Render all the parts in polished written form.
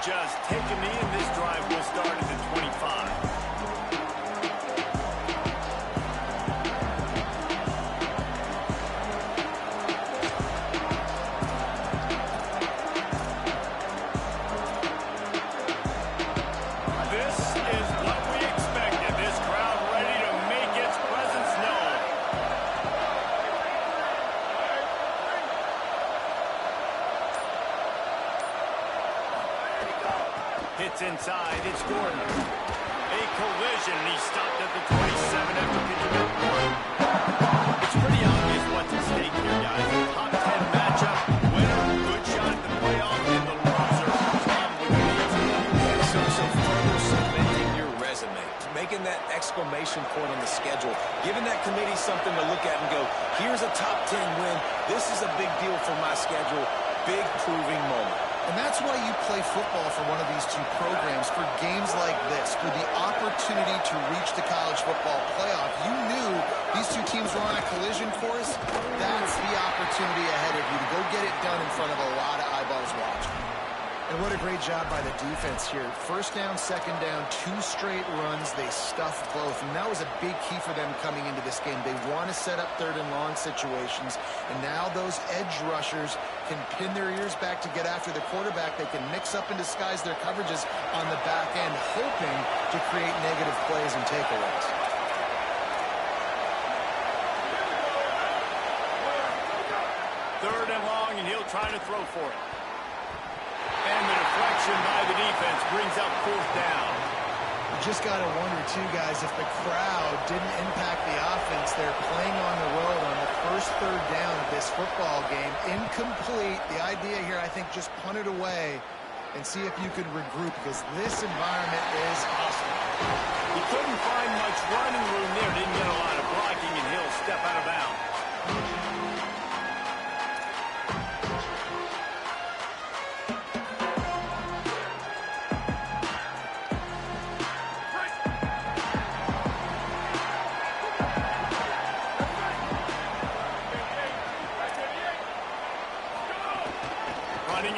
just take a knee, and this drive will start at the 25. Hits inside, it's Gordon. A collision, and he stopped at the 27 after picking up one. It's pretty obvious what's at stake here, guys. Top 10 matchup, winner, good shot at the playoff, and the loser probably going to be so further cementing your resume, making that exclamation point on the schedule, giving that committee something to look at and go, here's a top 10 win. This is a big deal for my schedule. Big proving moment. And that's why you play football for one of these two programs, for games like this, for the opportunity to reach the college football playoff. You knew these two teams were on a collision course. That's the opportunity ahead of you to go get it done in front of a lot of eyeballs watching. And what a great job by the defense here. First down, second down, 2 straight runs. They stuffed both. And that was a big key for them coming into this game. They want to set up third and long situations. And now those edge rushers can pin their ears back to get after the quarterback. They can mix up and disguise their coverages on the back end, hoping to create negative plays and takeaways. Third and long, and he'll try to throw for it. And the deflection by the defense brings up 4th down. You just got to wonder, too, guys, if the crowd didn't impact the offense. They're playing on the road on the first third down of this football game. Incomplete. The idea here, I think, just punt it away and see if you could regroup, because this environment is hostile. He couldn't find much running room there. Didn't get a lot of blocking, and he'll step out of bounds.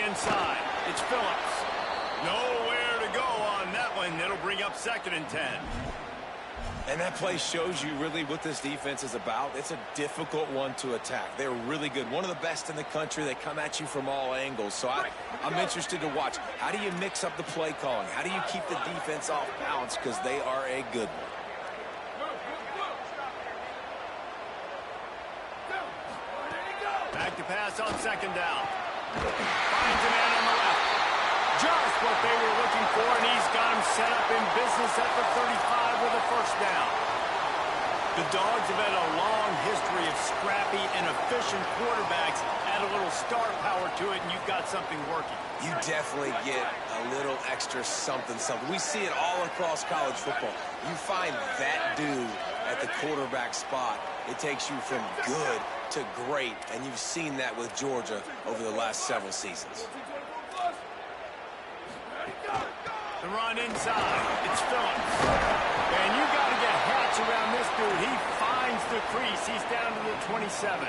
Inside, it's Phillips. Nowhere to go on that one. It'll bring up 2nd and 10. And that play shows you really what this defense is about. It's a difficult one to attack. They're really good. One of the best in the country. They come at you from all angles. So I'm interested to watch. How do you mix up the play calling? How do you keep the defense off balance? Because they are a good one. Back to pass on 2nd down. Finds a man on the left. Just what they were looking for, and he's got him set up in business at the 35 with a 1st down. The Dogs have had a long history of scrappy and efficient quarterbacks. Add a little star power to it, and you've got something working. You definitely get a little extra something. We see it all across college football. You find that dude at the quarterback spot, it takes you from good to great, and you've seen that with Georgia over the last several seasons. The run inside, it's Phillips. And you got to get hats around this dude. He finds the crease. He's down to the 27.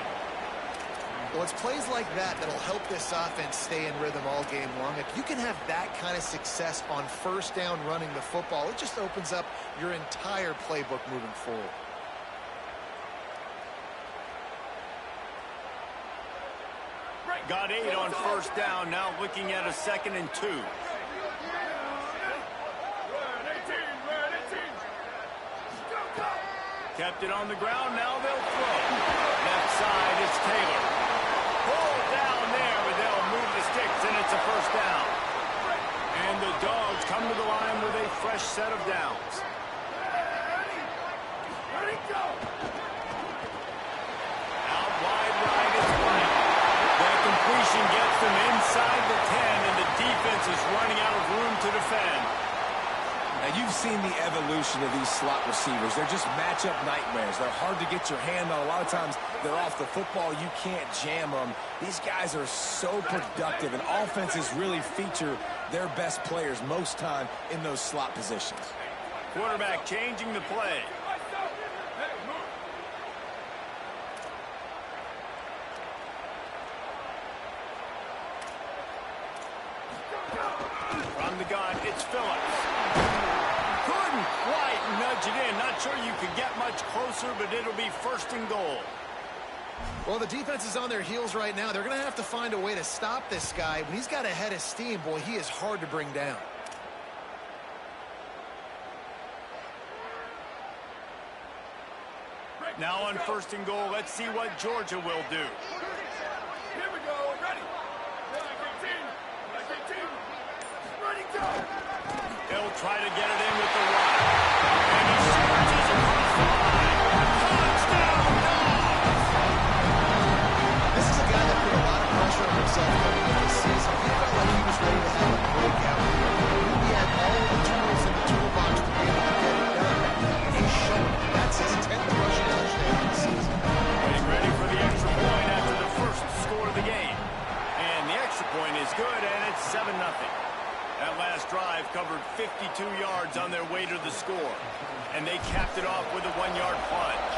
Well, it's plays like that that'll help this offense stay in rhythm all game long. If you can have that kind of success on 1st down running the football, it just opens up your entire playbook moving forward. Got 8 on 1st down, now looking at a 2nd and 2. Kept it on the ground, now they'll throw. Left side, it's Taylor. Pulled down there, but they'll move the sticks, and it's a 1st down. And the Dogs come to the line with a fresh set of downs. Out wide right, it's White. That completion gets them inside the 10, and the defense is running out of room to defend. Now, you've seen the evolution of these slot receivers. They're just matchup nightmares. They're hard to get your hand on. A lot of times, they're off the football. You can't jam them. These guys are so productive, and offenses really feature their best players most time in those slot positions. Quarterback changing the play. From the gun, it's Phillips. Couldn't quite nudge it in. Not sure you could get much closer, but it'll be 1st and goal. Well, the defense is on their heels right now. They're going to have to find a way to stop this guy. When he's got a head of steam, boy, he is hard to bring down. Now on 1st and goal, let's see what Georgia will do. Here we go. Ready. Ready, go. They'll try to get it in with the run. And he surges across the line. Touchdown, Dogs! This is a guy that put a lot of pressure on himself coming into the season. He felt like he was ready to have a breakout year. He had all the tools in the toolbox to be able to get it done. And he showed it. That's his 10th rushing touchdown of the season. Getting ready for the extra point after the first score of the game. And the extra point is good, and it's 7-0. That last drive covered 52 yards on their way to the score. And they capped it off with a 1-yard plunge.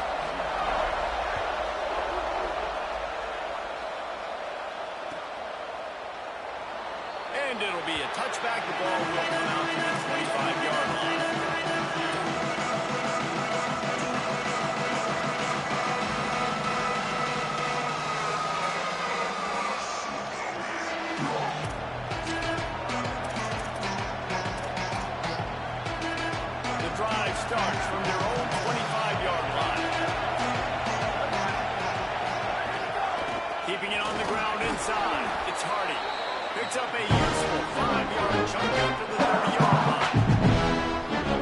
And it'll be a touchback. The ball will come out to the 25-yard line. Starts from their own 25-yard line. Keeping it on the ground inside. It's Hardy. Picks up a useful 5-yard chunk after the 30-yard line.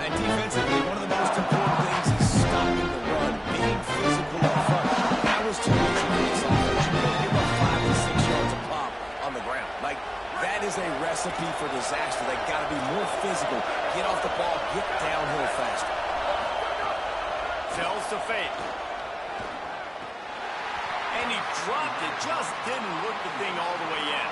And defensively, one of the most important things is stopping the run, being physical up front. That was too easy for this offense. You don't give up 5 to 6 yards a pop on the ground. Like, that is a recipe for disaster. They got to be more physical. Get off the ball, get downhill faster. Tells to fake. And he dropped it. Just didn't look the thing all the way in.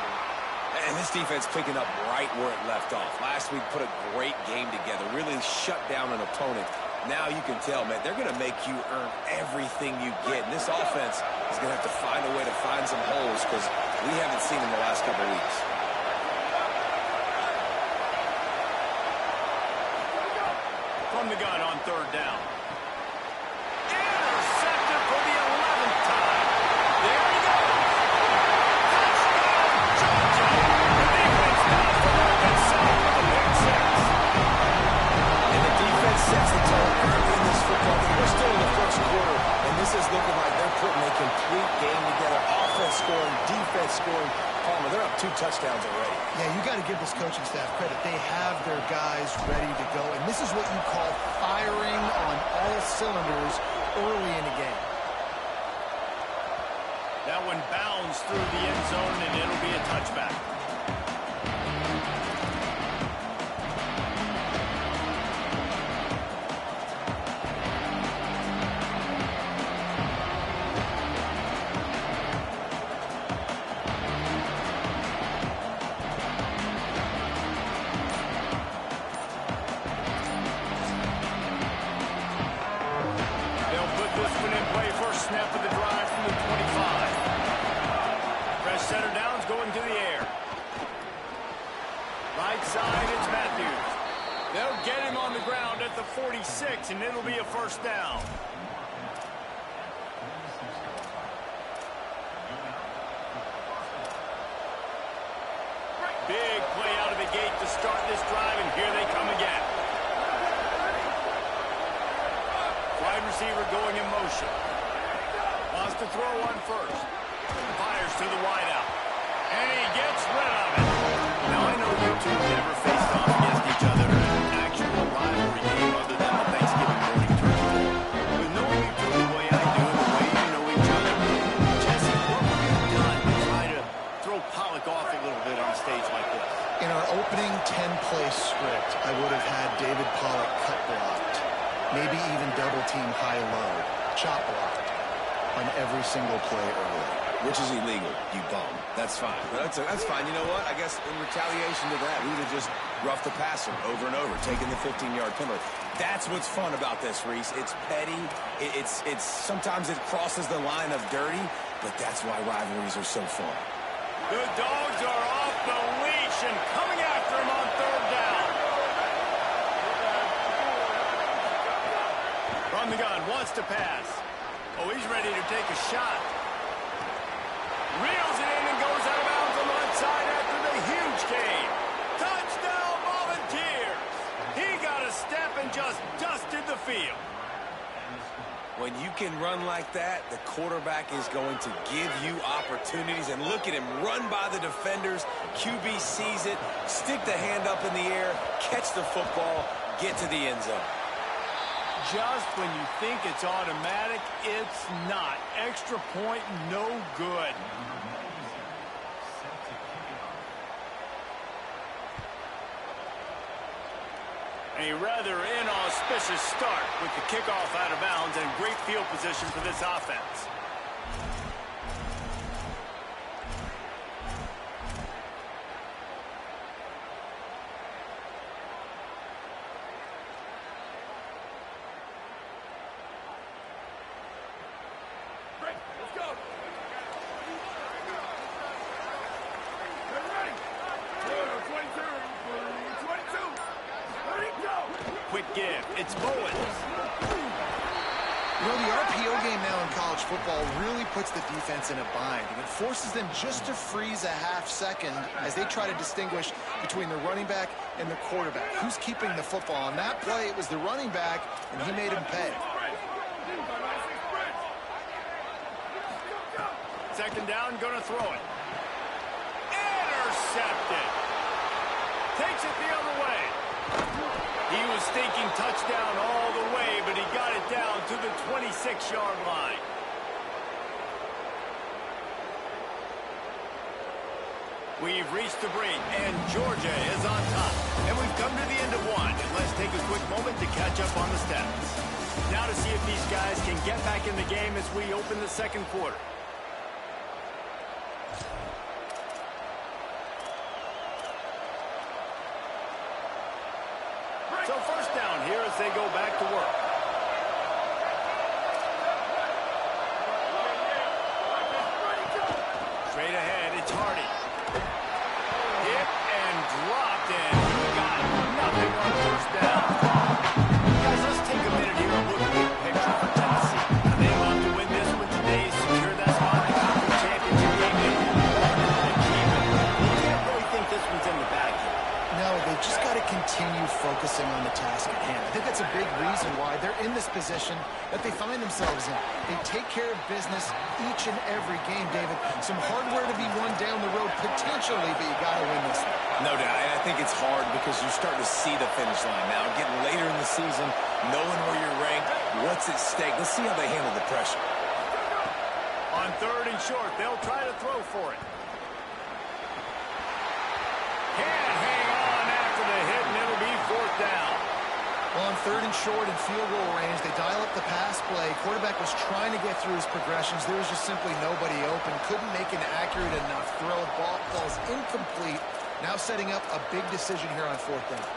And this defense picking up right where it left off. Last week put a great game together. Really shut down an opponent. Now you can tell, man, they're going to make you earn everything you get. And this offense is going to have to find a way to find some holes because we haven't seen them the last couple of weeks. From the gun on 3rd down. Intercepted for the 11th time. There he goes. Touchdown, Georgia. The defense now forward and set for the big 6. And the defense sets the tone early in this football game. We're still in the first quarter, and this is looking like they're putting a complete game together. Offense scoring, defense scoring. Palmer, they're up 2 touchdowns already. Yeah, you got to give this coaching staff credit. They have their guys ready to go, and this is what you call firing on all cylinders early in the game. That one bounds through the end zone, and it'll be a touchback. Snap of the drive from the 25. Fresh center downs going to the air. Right side, it's Matthews. They'll get him on the ground at the 46, and it'll be a 1st down. Big play out of the gate to start this drive, and here they come again. Wide receiver going in motion. Wants to throw on 1st. Fires to the wideout. And he gets rid of it. Now, I know you two never faced off against each other in an actual rivalry game other than the Thanksgiving morning turkey bowl. But knowing you two the way I do and the way you know each other, Jesse, what would you have done to try to throw Pollock off a little bit on a stage like this? In our opening 10-play script, I would have had David Pollock cut blocked, maybe even double-team high-low, chop blocked on every single play early. Which is illegal, you bum. That's fine. But that's fine. You know what? I guess in retaliation to that, we would have just roughed the passer over and over, taking the 15-yard penalty. That's what's fun about this, Reese. It's petty. It's sometimes it crosses the line of dirty, but that's why rivalries are so fun. The Dogs are off the leash and coming after him on 3rd down. the gun, wants to pass. Oh, he's ready to take a shot. Reels it in and goes out of bounds on the left side after the huge gain. Touchdown, Volunteers! He got a step and just dusted the field. When you can run like that, the quarterback is going to give you opportunities. And look at him run by the defenders. QB sees it, stick the hand up in the air, catch the football, get to the end zone. Just when you think it's automatic, it's not. Extra point, no good. A rather inauspicious start with the kickoff out of bounds and great field position for this offense. Let's go. Ready. 22. 22. Ready, go. Quick give. It's Bowens. You know, the RPO game now in college football really puts the defense in a bind, and it forces them just to freeze a half second as they try to distinguish between the running back and the quarterback. Who's keeping the football? On that play, it was the running back, and he made him pay. Second down, gonna throw it. Intercepted. Takes it the other way. He was thinking touchdown all the way, but he got it down to the 26-yard line. We've reached the break, and Georgia is on top. And we've come to the end of one. And let's take a quick moment to catch up on the stats. Now to see if these guys can get back in the game as we open the second quarter. So first down here as they go back to work. Straight ahead, it's Hardy. Hit and dropped, and he got nothing on first down. Guys, let's take a minute here and look at the big picture for Tennessee. They love to win this one today, secure that spot in the conference championship game, and keep it. You can't really think this one's in the bag here. No, they've just got to continue focusing on the task at hand. I think that's a big reason why they're in this position that they find themselves in. They take care of business each and every game, David. Some hardware to be won down the road potentially, but you got to win this one. No doubt. I think it's hard because you're starting to see the finish line now. Getting later in the season, knowing where you're ranked, what's at stake. Let's see how they handle the pressure. On third and short, they'll try to throw for it. Can't hang on after the hit, and it'll be fourth down. Well, on third and short and field goal range, they dial up the pass play. Quarterback was trying to get through his progressions. There was just simply nobody open. Couldn't make an accurate enough throw. Ball's incomplete. Now setting up a big decision here on fourth down.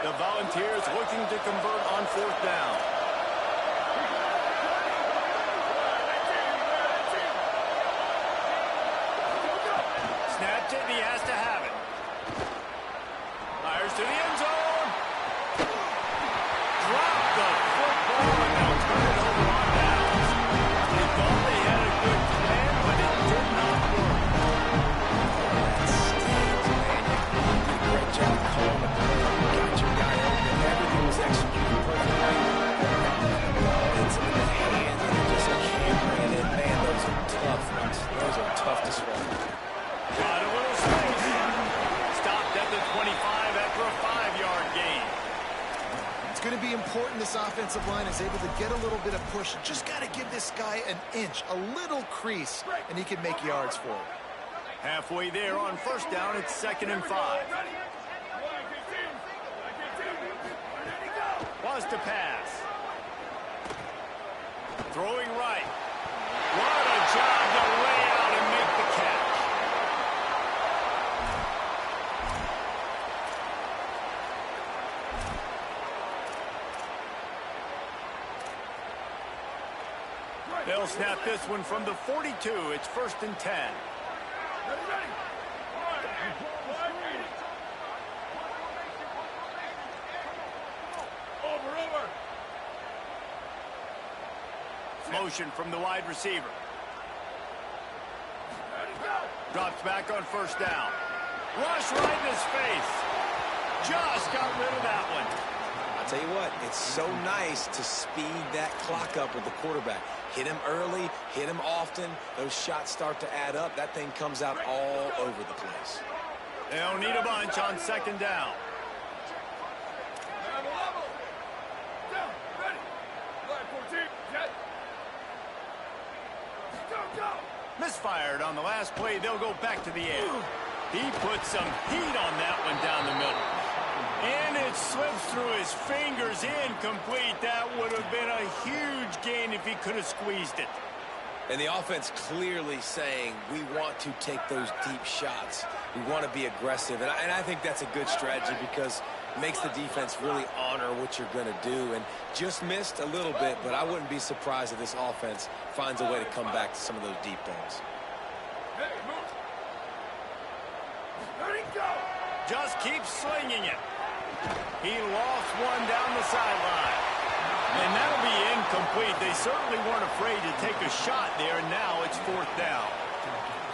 The Volunteers looking to convert on fourth down. Snapped it, and he has to have it. Fires to the end zone. Dropped the football, and they'll turn it over on downs. They thought they had a good plan, but it did not work. That stinks, man. You did a great job calling the play. You got your guy open. Everything was executed perfectly. It's in the hands, and just can't bring it in. Man, those are tough ones. Those are tough to swallow. Got a little space. Stopped at the 25 after a 5-yard gain. It's going to be important this offensive line is able to get a little bit of push. Just got to give this guy an inch, a little crease, and he can make yards for it. Halfway there on first down, it's 2nd and 5. Was to pass. Throwing right. What a job to lay out and make the catch. They'll snap this one from the 42. It's 1st and 10. motion from the wide receiver. Ready, go. Drops back on first down. Rush right in his face. Just got rid of that one. I'll tell you what, it's so nice to speed that clock up with the quarterback. Hit him early, hit him often. Those shots start to add up. That thing comes out all over the place. They don't need a bunch on second down. Level, level. Down, ready. Flag 14, jet. Go, go. Misfired on the last play. They'll go back to the air. He put some heat on that one down the middle. And it slips through his fingers, incomplete. That would have been a huge gain if he could have squeezed it. And the offense clearly saying, we want to take those deep shots. We want to be aggressive. And I think that's a good strategy because it makes the defense really honor what you're going to do. And just missed a little bit, but I wouldn't be surprised if this offense finds a way to come back to some of those deep balls. Hey, move. Ready, go. Just keep slinging it. He lost one down the sideline. And that'll be incomplete. They certainly weren't afraid to take a shot there. Now it's fourth down.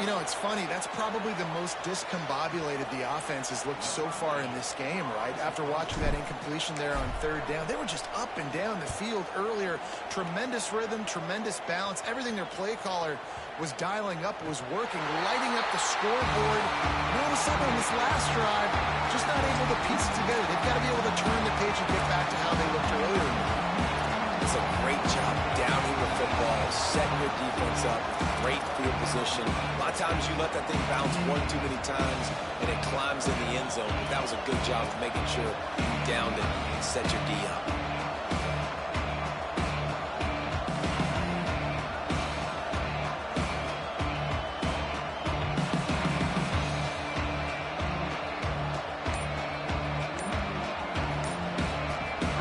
You know, it's funny. That's probably the most discombobulated the offense has looked so far in this game, right? After watching that incompletion there on third down, they were just up and down the field earlier. Tremendous rhythm, tremendous balance. Everything their play caller was dialing up was working, lighting up the scoreboard. And all of a sudden on this last drive, just not able to piece it together. They've got to be able to turn the page and get back to how they looked earlier. It's a great job downing the football, setting your defense up, great field position. A lot of times you let that thing bounce one too many times and it climbs in the end zone. But that was a good job of making sure you downed it and set your D up.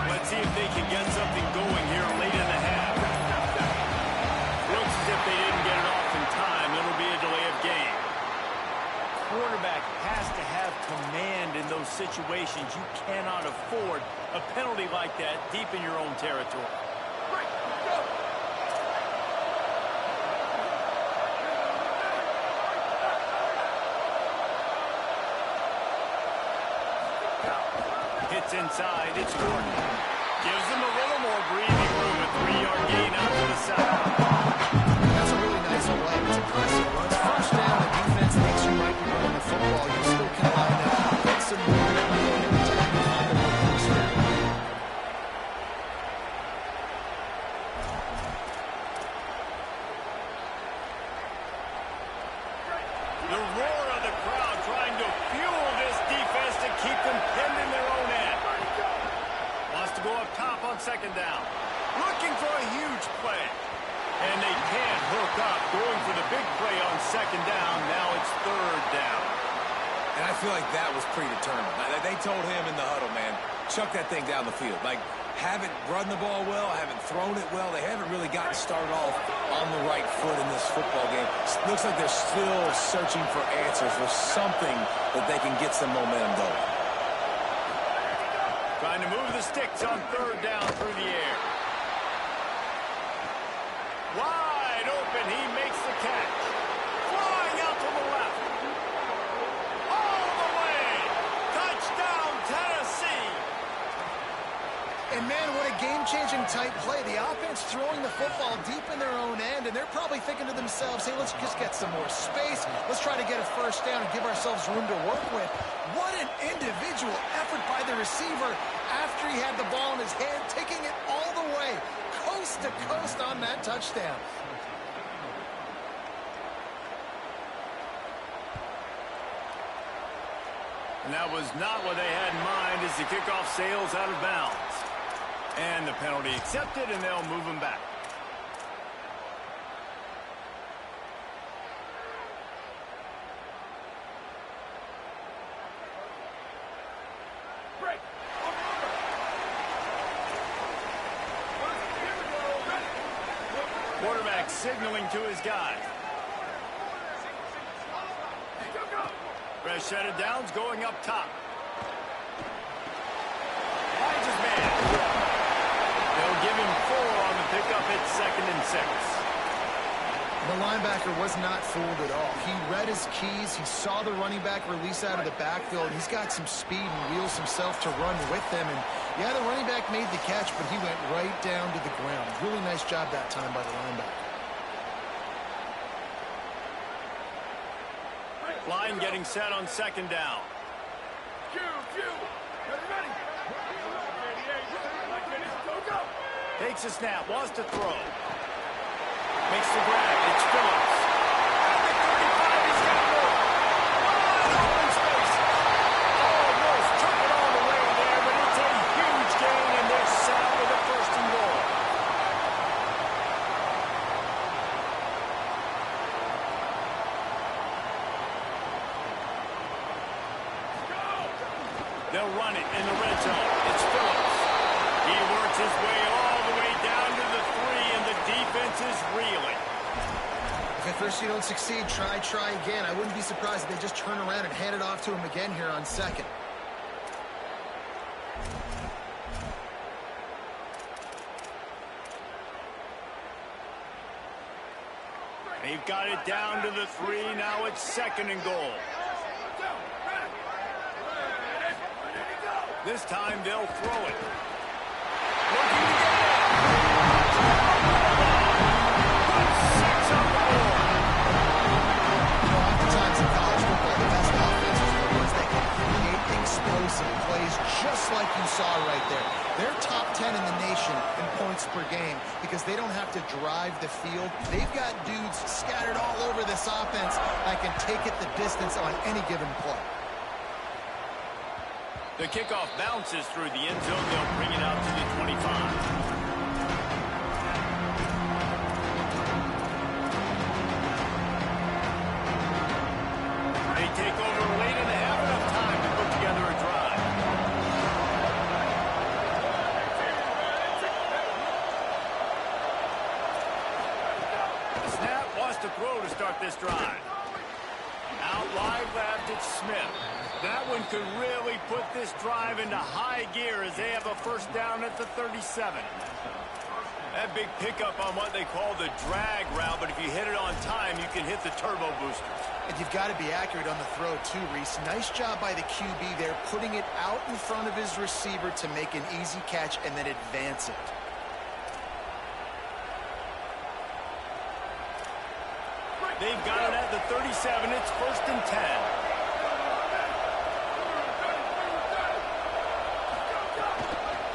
Let's see if they can get something going here late in the half. Looks as if they didn't get it off in time. It'll be a delay of game. Quarterback has to have command in those situations. You cannot afford a penalty like that deep in your own territory. Break, go. Hits inside. It's Gordon. Gives them a little more breathing room. A 3-yard gain out to the side. That's a really nice play. It's impressive. When it's first down, the defense thinks you might be running the football. You still can line up, get some movement, and attack and find the workhorse here. The roar of the crowd trying to fuel this defense to keep them pinned in their own end. Wants to go up top on second down. Looking for a huge play. And they can't hook up. Going for the big play on second down. Now it's third down. And I feel like that was predetermined. They told him in the huddle, man, chuck that thing down the field. Like, haven't run the ball well, haven't thrown it well. They haven't really gotten started off on the right foot in this football game. Looks like they're still searching for answers, for something that they can get some momentum going. Trying to move the sticks on third down through the air. Wide open, he makes the catch. Flying out to the left. All the way. Touchdown, Tennessee. And, man, what a game-changing type play. The offense throwing the football deep in their own end, and they're probably thinking to themselves, hey, let's just get some more space. Let's try to get a first down and give ourselves room to work with. What an individual effort by the receiver after he had the ball in his hand, taking it all the way, coast to coast on that touchdown. And that was not what they had in mind as the kickoff sails out of bounds. And the penalty accepted, and they'll move him back. Break. Over. Here we go. Ready. Quarterback signaling to his guy. Go, go. Fresh set of downs going up top. Finds his man. They'll give him 4 on the pickup at 2nd and 6. The linebacker was not fooled at all. He read his keys. He saw the running back release out of the backfield. He's got some speed and wheels himself to run with him. And, yeah, the running back made the catch, but he went right down to the ground. Really nice job that time by the linebacker. Line getting set on 2nd down. Takes a snap, wants to throw. Makes the grab, it's Phillips. At the 35, he's got more. Wide open space. Almost took it all the way there, but it's a huge gain, and they're set up with a 1st and goal. They'll run it in the red zone. It's Phillips. He works his way all the way down to the 3, and the defense is reeling. If at first you don't succeed, try again. I wouldn't be surprised if they just turn around and hand it off to him again here on 2nd. They've got it down to the 3. Now it's 2nd and goal. This time they'll throw it. Looking to get it. Put 6 on the board. You know, oftentimes in college football, the best offenses are the ones that can create explosive plays just like you saw right there. They're top 10 in the nation in points per game because they don't have to drive the field. They've got dudes scattered all over this offense that can take it the distance on any given play. The kickoff bounces through the end zone. They'll bring it out to the 25. They take over late and they have enough time to put together a drive. The snap wants to throw to start this drive. Out wide left, it's Smith. That one could really put this drive into high gear as they have a 1st down at the 37. That big pickup on what they call the drag route, but if you hit it on time, you can hit the turbo boosters. And you've got to be accurate on the throw too, Reese. Nice job by the QB there, putting it out in front of his receiver to make an easy catch and then advance it. They've got it at the 37. It's 1st and 10.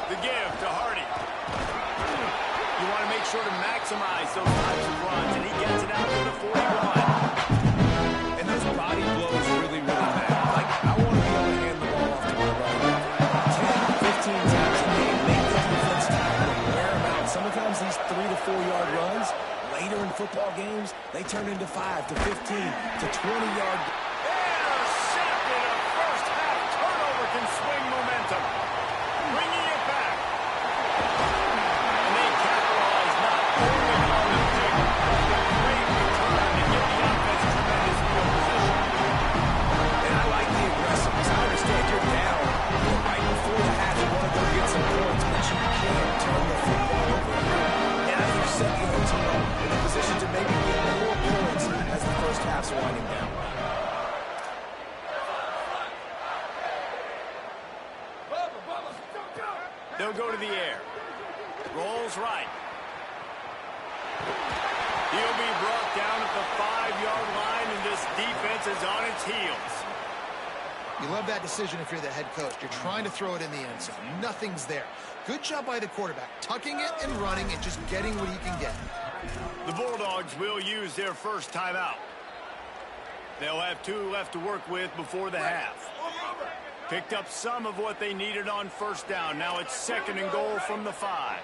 The give to Hardy. You want to make sure to maximize those types of runs, and he gets it out to the 41. And those body blows really matter. Like, I want to be able to hand the ball off to my running back 10, 15 times a game. Make the defense tackle and wear them out. Sometimes these 3 to 4 yard runs, later in football games, they turn into 5 to 15 to 20-yard. Intercepted. A 1st half turnover can swing momentum. Bringing it back. And they capitalize not only on the pick, but the great return to give the offense tremendous field position. And I like the aggressiveness. I understand you're down right before the half. You want to go get some points, but you can't turn the football over. Now you've set the other team up in a position to maybe get more points as the 1st half's winding down. They'll go to the air. Rolls right. He'll be brought down at the 5-yard line, and this defense is on its heels. You love that decision if you're the head coach. You're trying to throw it in the end zone. Nothing's there. Good job by the quarterback, tucking it and running and just getting what he can get. The Bulldogs will use their 1st timeout. They'll have 2 left to work with before the half. Picked up some of what they needed on 1st down. Now it's 2nd and goal from the 5.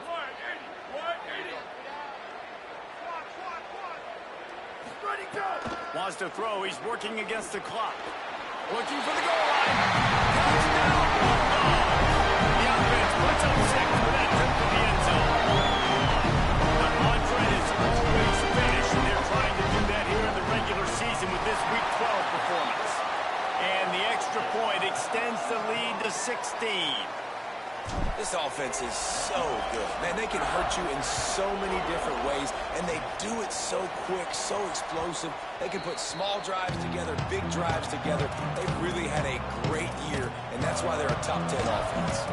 Wants to throw. He's working against the clock. Looking for the goal line. Touchdown, Bulldogs. The offense puts up 6 for that trip to the end zone. The mantra is always finish, and they're trying to do that here in the regular season with this Week 12 performance. And the extra point extends the lead to 16. This offense is so good. Man, they can hurt you in so many different ways, and they do it so quick, so explosive. They can put small drives together, big drives together. They've really had a great year, and that's why they're a top 10 offense.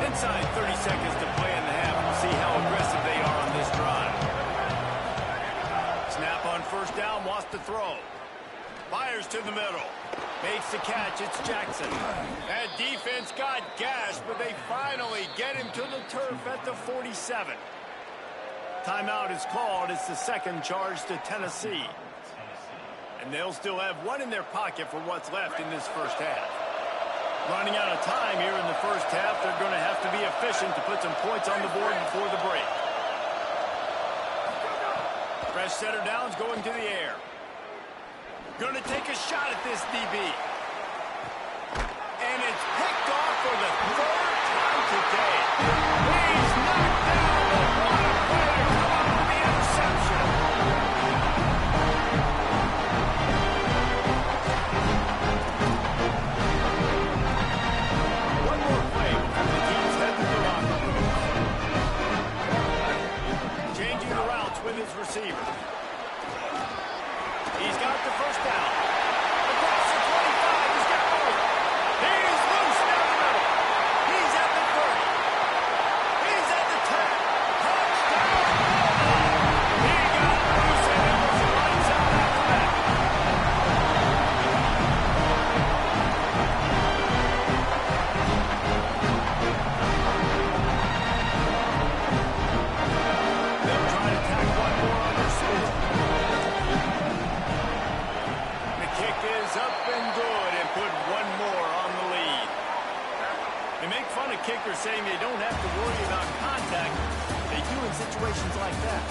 Inside 30 seconds to play in the half. We'll see how aggressive they are on this drive. Snap on first down, wants to throw. Fires to the middle. Makes the catch, it's Jackson. That defense got gashed, but they finally get him to the turf at the 47. Timeout is called. It's the second charge to Tennessee. And they'll still have one in their pocket for what's left in this first half. Running out of time here in the first half, they're going to have to be efficient to put some points on the board before the break. Fresh setter downs going to the air. Going to take a shot at this DB. And it's picked off for the third time today. He's knocked down, but what a play to come up with the interception. One more play before the teams head to the locker room. Changing the routes with his receiver. He's got the first down. Across the 25, he's got room. He's loose down the middle. He's at the 30. He's at the 10. Touchdown! He got loose and it was lights out after that. They'll try to tack one more on their score. Is up and good and put one more on the lead. They make fun of kickers saying they don't have to worry about contact. They do in situations like that.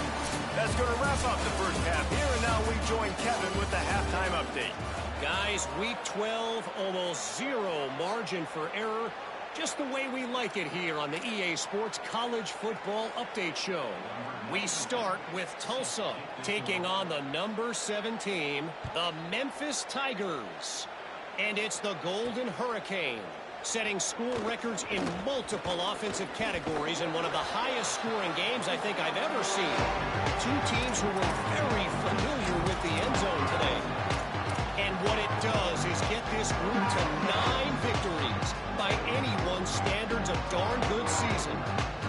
That's going to wrap up the first half here, and now we join Kevin with the halftime update. Guys, week 12, almost zero margin for error. Just the way we like it here on the EA Sports College Football Update Show. We start with Tulsa taking on the number 7 team, the Memphis Tigers. And it's the Golden Hurricane, setting school records in multiple offensive categories in one of the highest scoring games I think I've ever seen. Two teams who were very familiar with the end zone today. And what it does is get this group to 9 victories. By anyone's standards, a darn good season.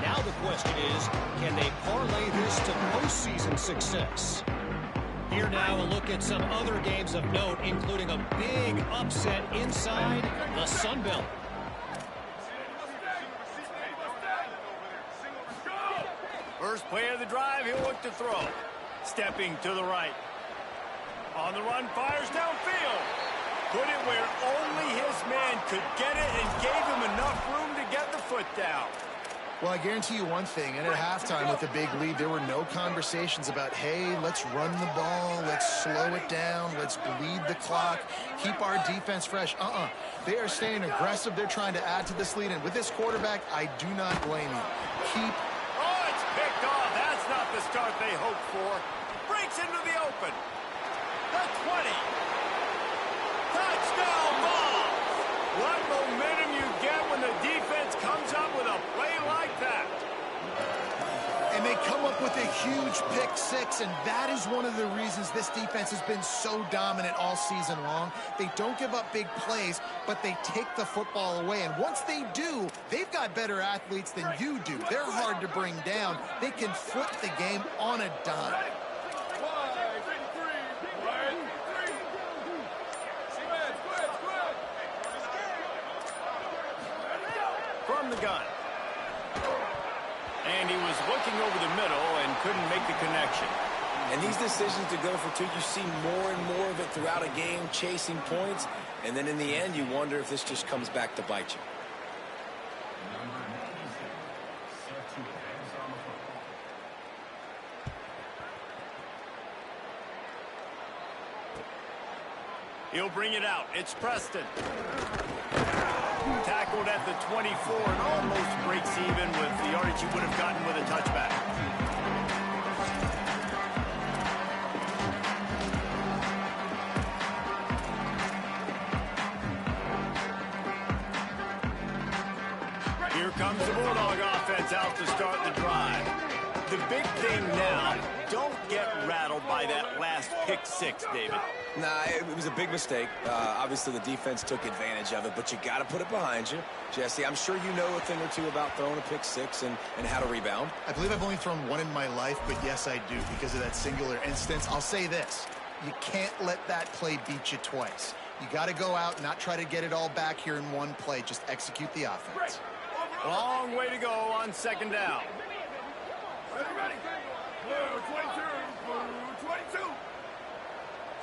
Now the question is, can they parlay this to postseason success? Here now a look at some other games of note, including a big upset inside the Sun Belt. First play of the drive, he'll look to throw. Stepping to the right. On the run, fires downfield. Put it where only his man could get it and gave him enough room to get the foot down. Well, I guarantee you one thing, and at halftime with a big lead, there were no conversations about, hey, let's run the ball, let's slow it down, let's bleed the clock, keep our defense fresh. They are staying aggressive. They're trying to add to this lead, and with this quarterback, I do not blame you. Oh, it's picked off. That's not the start they hoped for. Breaks into the open. The 20. Touchdown ball. What momentum you get when the defense comes up with a play like that. And they come up with a huge pick six, and that is one of the reasons this defense has been so dominant all season long. They don't give up big plays, but they take the football away. And once they do, they've got better athletes than you do. They're hard to bring down. They can flip the game on a dime. From the gun. And he was looking over the middle and couldn't make the connection. And these decisions to go for two, you see more and more of it throughout a game, chasing points. And then in the end, you wonder if this just comes back to bite you. He'll bring it out. It's Preston. Tackled at the 24 and almost breaks even with the yardage he would have gotten with a touchback. big thing now, don't get rattled by that last pick six, David. Nah, it was a big mistake. Obviously, the defense took advantage of it, but you got to put it behind you. Jesse, I'm sure you know a thing or two about throwing a pick six and how to rebound. I believe I've only thrown one in my life, but yes, I do because of that singular instance. I'll say this. You can't let that play beat you twice. You got to go out and not try to get it all back here in one play. Just execute the offense. Long way to go on second down. Ready, ready. Blue 22. Blue 22.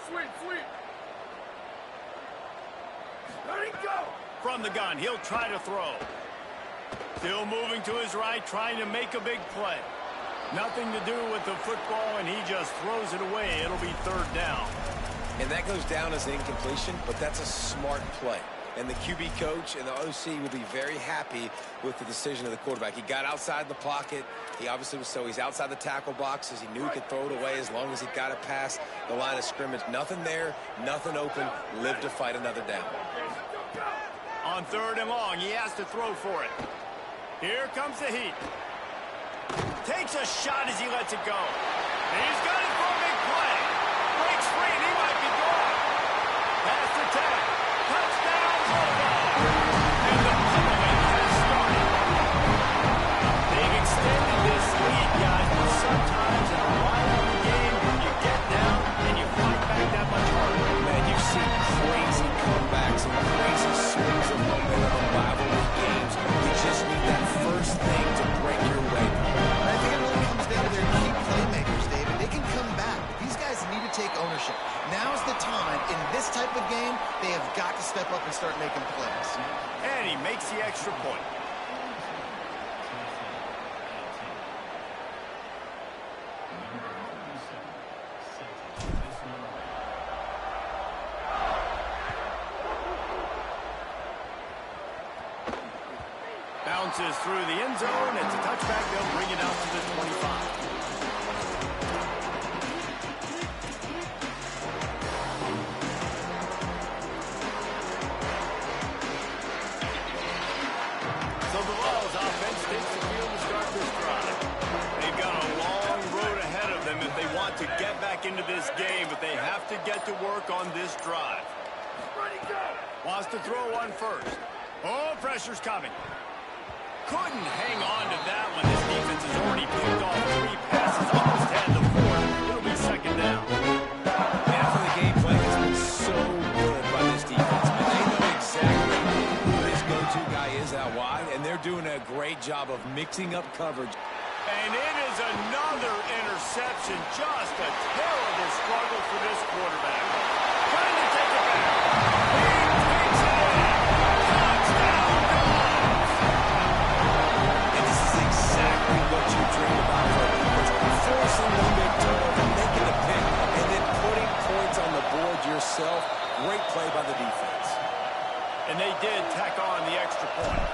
Sweep, sweep. Ready, go. From the gun, he'll try to throw. Still moving to his right, trying to make a big play. Nothing to do with the football, and he just throws it away. It'll be third down. And that goes down as an incompletion, but that's a smart play. And the QB coach and the OC will be very happy with the decision of the quarterback. He got outside the pocket. He obviously was he's outside the tackle boxes. He knew he could throw it away as long as he got it past the line of scrimmage. Nothing there, nothing open. Live to fight another down. On third and long, he has to throw for it. Here comes the heat. Takes a shot as he lets it go. He's got it for a big play. Breaks free, and he might be gone. Pass to 10. Touchdown, Bulldogs. And the pummeling has started. They've extended this lead, guys, but sometimes in a wild game, you get down and you fight back that much harder. Man, you've seen crazy comebacks and crazy swings of momentum in rivalry games. You just need that first thing to break your way. I think it really comes down to their key playmakers, David. They can come back, but these guys need to take ownership. Now's the time. In this type of game, they have got to step up and start making plays. And he makes the extra point. Bounces through the end zone. It's a touchback. They'll bring it out to the 25. So the Vols offense takes the field to start this drive. They've got a long road ahead of them if they want to get back into this game, but they have to get to work on this drive. Ready, go. Wants to throw one first. Oh, pressure's coming. Couldn't hang on to that one. This defense has already picked off 3 passes. Almost had the 4th. It'll be second down. After the game plan has been so good by this defense. I mean, they know exactly who his go-to guy is out wide, and they're doing a great job of mixing up coverage. And it is another interception. Just a terrible struggle for this quarterback. Trying to take it back. He takes it in. Touchdown, Dogs. And this is exactly what you dream about for a defense. Forcing the big turnover, making the pick, and then putting points on the board yourself. Great play by the defense. And they did tack on the extra point.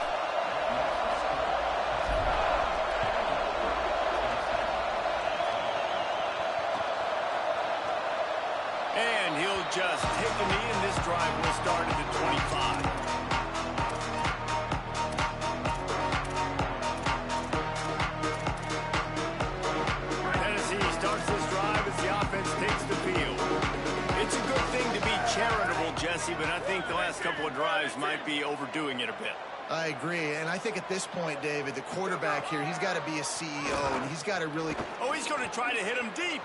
And he'll just take the knee, and this drive will start at the 25. Tennessee starts this drive as the offense takes the field. It's a good thing to be charitable, Jesse, but I think the last couple of drives might be overdoing it a bit. I agree, and I think at this point, David, the quarterback here, he's got to be a CEO, and he's got to really... Oh, he's going to try to hit him deep.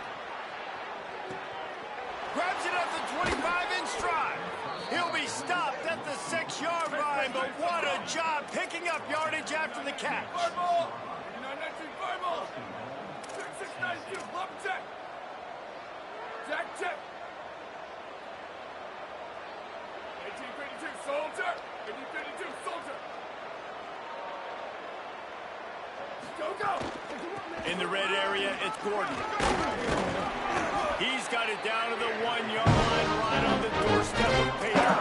Grabs it at the 25-inch stride. He'll be stopped at the 6-yard line, but what a job picking up yardage after the catch. Fire ball. 89-19, fire ball. 6-6-9-2, love check. Jack check. 18-52, soldier. 18-52, soldier. Go, go. In the red area, it's Gordon. He's got it down to the 1-yard line, right on the doorstep of Pater.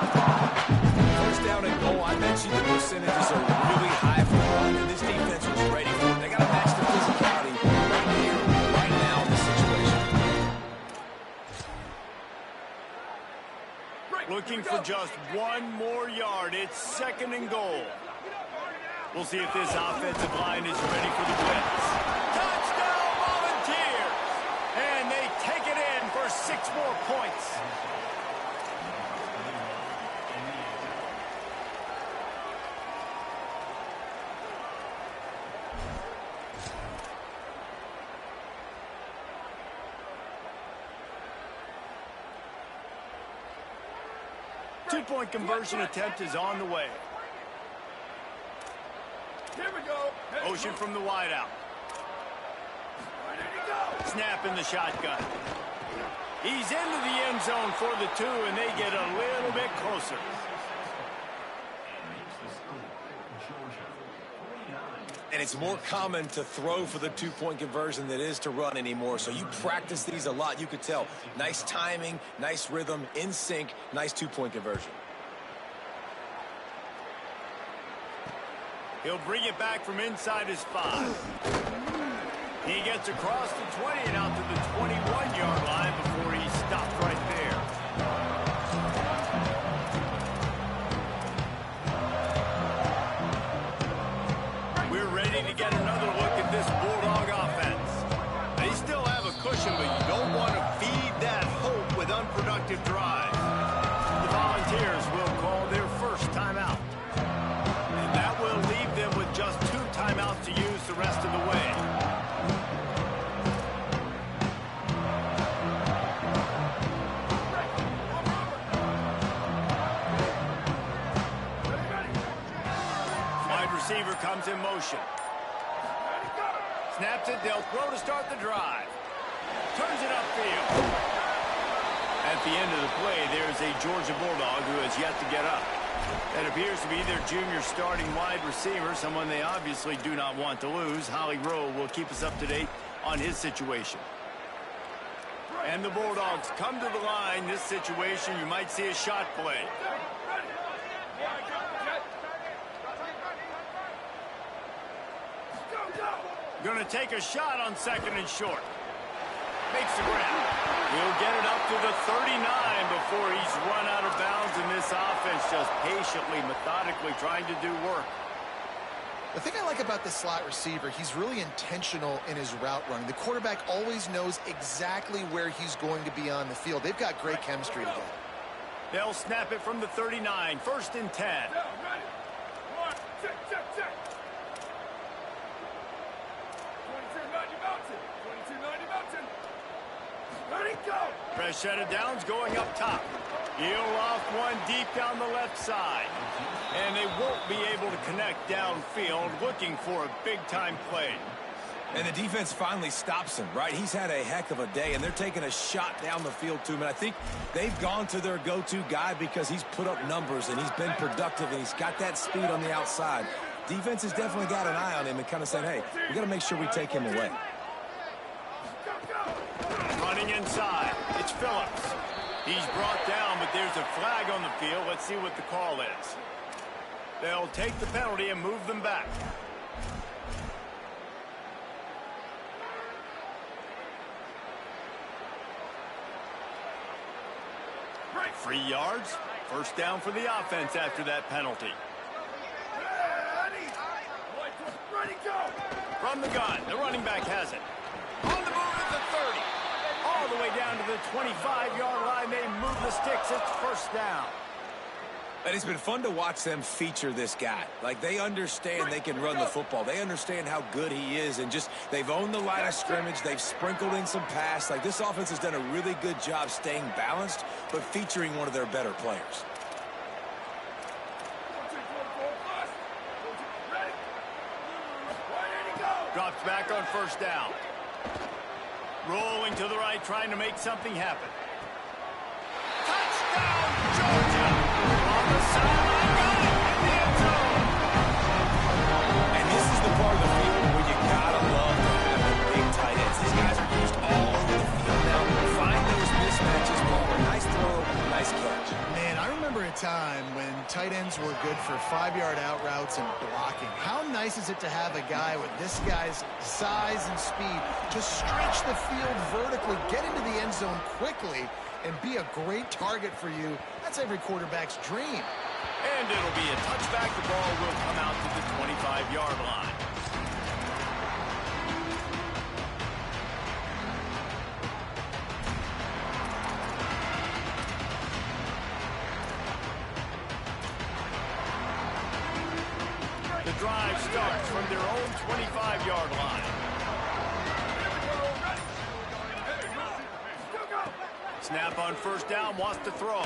First down and goal. I mentioned the percentages are really high for the run, and this defense was ready for it. They got to match the physicality right here, right now in this situation. Looking for just 1 more yard. It's second and goal. We'll see if this offensive line is ready for the blitz. Touchdown, Two-point conversion attempt is on the way. Here we go. Motion from the wideout. Ready to go. Snap in the shotgun. He's into the end zone for the 2, and they get a little bit closer. And it's more common to throw for the two-point conversion than it is to run anymore. So you practice these a lot. You could tell. Nice timing, nice rhythm, in sync, nice two-point conversion. He'll bring it back from inside his 5. He gets across the 20 and out to the 21-yard line before he stopped right there. We're ready to get another look at this Bulldog offense. They still have a cushion, but you don't want to feed that hope with unproductive drives. The Volunteers will call their first timeout. And that will leave them with just 2 timeouts to use the rest of the way. Receiver comes in motion. Snaps it, they'll throw to start the drive. Turns it upfield. At the end of the play, there's a Georgia Bulldog who has yet to get up. That appears to be their junior starting wide receiver, someone they obviously do not want to lose. Holly Rowe will keep us up to date on his situation. And the Bulldogs come to the line. This situation, you might see a shot play. Going to take a shot on 2nd and short. Makes the grab. He'll get it up to the 39 before he's run out of bounds, and this offense just patiently, methodically trying to do work. The thing I like about this slot receiver, he's really intentional in his route running. The quarterback always knows exactly where he's going to be on the field. They've got great chemistry together. They'll snap it from the 39. 1st and 10. Fresh set of downs going up top. He'll loft one deep down the left side. And they won't be able to connect downfield, looking for a big-time play. And the defense finally stops him, right? He's had a heck of a day, and they're taking a shot down the field to him. And I think they've gone to their go-to guy because he's put up numbers, and he's been productive, and he's got that speed on the outside. Defense has definitely got an eye on him and kind of saying, hey, we got to make sure we take him away. Running inside, it's Phillips. He's brought down, but there's a flag on the field. Let's see what the call is. They'll take the penalty and move them back. Right, 3 yards. 1st down for the offense after that penalty. Ready, go! From the gun, the running back has it. On the move at the 30. All the way down to the 25-yard line. They move the sticks. It's 1st down. And it's been fun to watch them feature this guy. Like, they understand they can run the football. They understand how good he is, and just they've owned the line of scrimmage. They've sprinkled in some pass. Like, this offense has done a really good job staying balanced, but featuring one of their better players. Drops back on 1st down. Rolling to the right, trying to make something happen. Touchdown, Georgia! On the sideline, got it in the end zone. And this is the part of the field where you gotta love to have the big tight ends. These guys are used all over the field now. Find those mismatches. Nice throw, nice catch. Man, I remember a time when tight ends were good for 5-yard out routes and blocking. How nice is it to have a guy with this guy's size and speed to stretch the field vertically, get into the end zone quickly, and be a great target for you? That's every quarterback's dream. And it'll be a touchback. The ball will come out to the 25-yard line. The drive starts from their own 25-yard line. Snap on 1st down, wants to throw.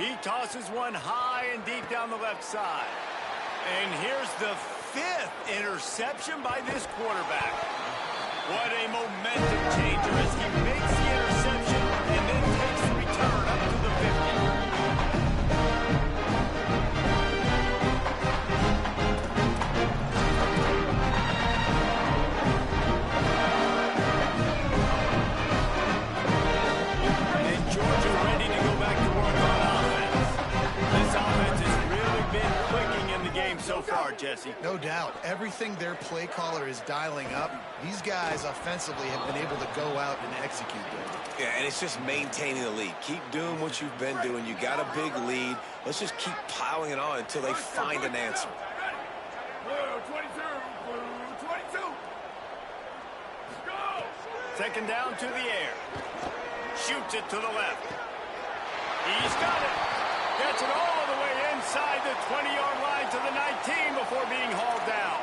He tosses one high and deep down the left side. And here's the 5th interception by this quarterback. What a momentum changer as he makes the interception and then takes the return up to the 50. And Georgia ready to go back to work on offense. This offense has really been clicking in the game so far, Jesse. No doubt. Everything their play caller is dialing up, these guys offensively have been able to go out and execute them. Yeah, and it's just maintaining the lead. Keep doing what you've been doing. You got a big lead. Let's just keep piling it on until they find an answer. Blue 22, blue 22. Go! Second down to the air. Shoots it to the left. He's got it. Gets it all the way inside the 20-yard line to the 19 before being hauled down.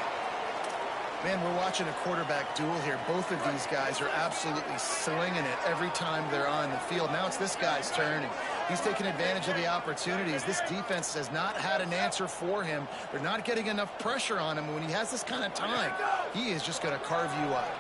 Man, we're watching a quarterback duel here. Both of these guys are absolutely slinging it every time they're on the field. Now it's this guy's turn, and he's taking advantage of the opportunities. This defense has not had an answer for him. They're not getting enough pressure on him. When he has this kind of time, he is just going to carve you up.